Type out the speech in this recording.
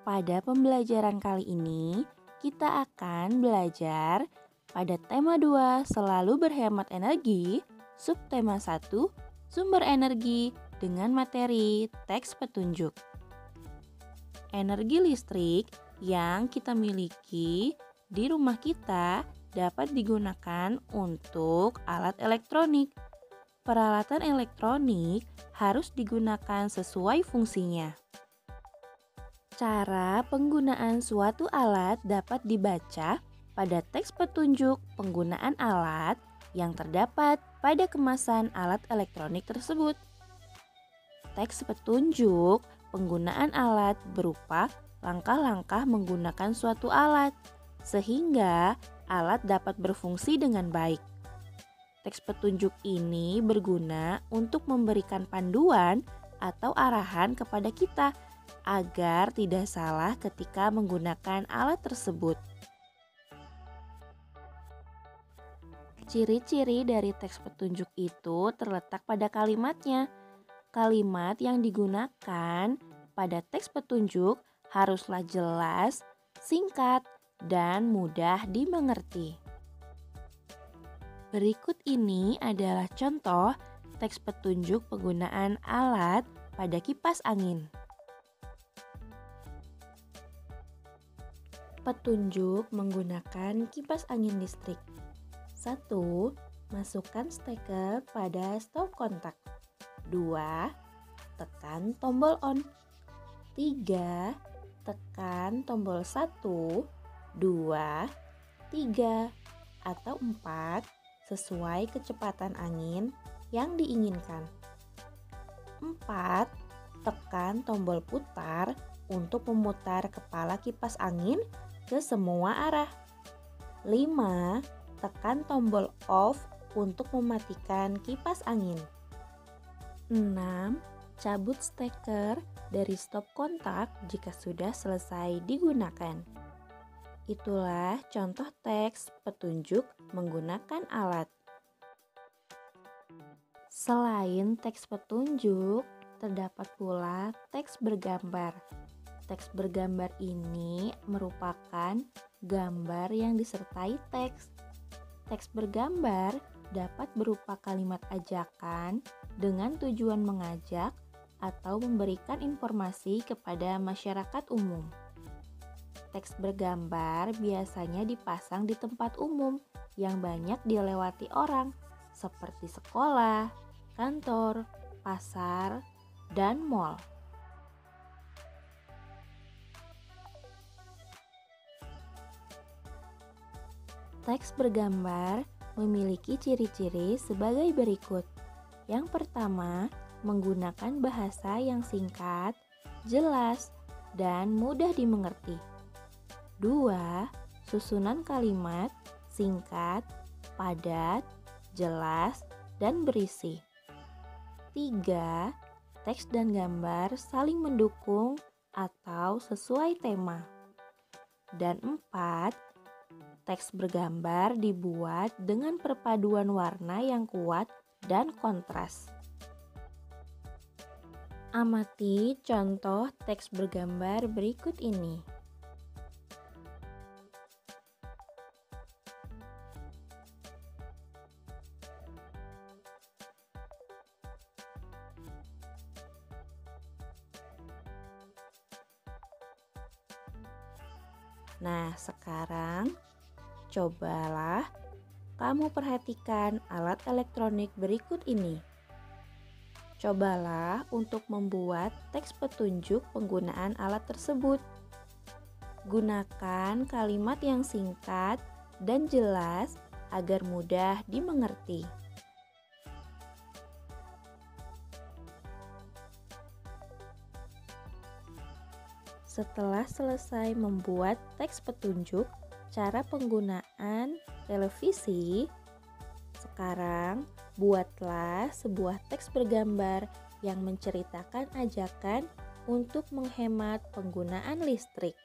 Pada pembelajaran kali ini, kita akan belajar pada tema 2 selalu berhemat energi, subtema 1 sumber energi dengan materi teks petunjuk. Energi listrik yang kita miliki di rumah kita dapat digunakan untuk alat elektronik. Peralatan elektronik harus digunakan sesuai fungsinya. Cara penggunaan suatu alat dapat dibaca pada teks petunjuk penggunaan alat yang terdapat pada kemasan alat elektronik tersebut. Teks petunjuk penggunaan alat berupa langkah-langkah menggunakan suatu alat, sehingga alat dapat berfungsi dengan baik. Teks petunjuk ini berguna untuk memberikan panduan atau arahan kepada kita agar tidak salah ketika menggunakan alat tersebut. Ciri-ciri dari teks petunjuk itu terletak pada kalimatnya. Kalimat yang digunakan pada teks petunjuk haruslah jelas, singkat, dan mudah dimengerti. Berikut ini adalah contoh teks petunjuk penggunaan alat pada kipas angin. Petunjuk menggunakan kipas angin listrik. 1. Masukkan steker pada stop kontak. 2. Tekan tombol on. 3. Tekan tombol 1, 2, 3, atau 4 sesuai kecepatan angin yang diinginkan. 4. Tekan tombol putar untuk memutar kepala kipas angin ke semua arah. 5. Tekan tombol off untuk mematikan kipas angin. 6. Cabut steker dari stop kontak jika sudah selesai digunakan. Itulah contoh teks petunjuk menggunakan alat. Selain teks petunjuk, terdapat pula teks bergambar. Teks bergambar ini merupakan gambar yang disertai teks. Teks bergambar dapat berupa kalimat ajakan dengan tujuan mengajak atau memberikan informasi kepada masyarakat umum. Teks bergambar biasanya dipasang di tempat umum yang banyak dilewati orang, seperti sekolah, kantor, pasar, dan mal. Teks bergambar memiliki ciri-ciri sebagai berikut. Yang pertama, menggunakan bahasa yang singkat, jelas, dan mudah dimengerti. 2. Susunan kalimat singkat, padat, jelas, dan berisi. 3. Teks dan gambar saling mendukung atau sesuai tema. Dan 4. Teks bergambar dibuat dengan perpaduan warna yang kuat dan kontras. Amati contoh teks bergambar berikut ini. Nah, sekarang cobalah kamu perhatikan alat elektronik berikut ini. Cobalah untuk membuat teks petunjuk penggunaan alat tersebut. Gunakan kalimat yang singkat dan jelas agar mudah dimengerti. Setelah selesai membuat teks petunjuk cara penggunaan televisi, sekarang buatlah sebuah teks bergambar yang menceritakan ajakan untuk menghemat penggunaan listrik.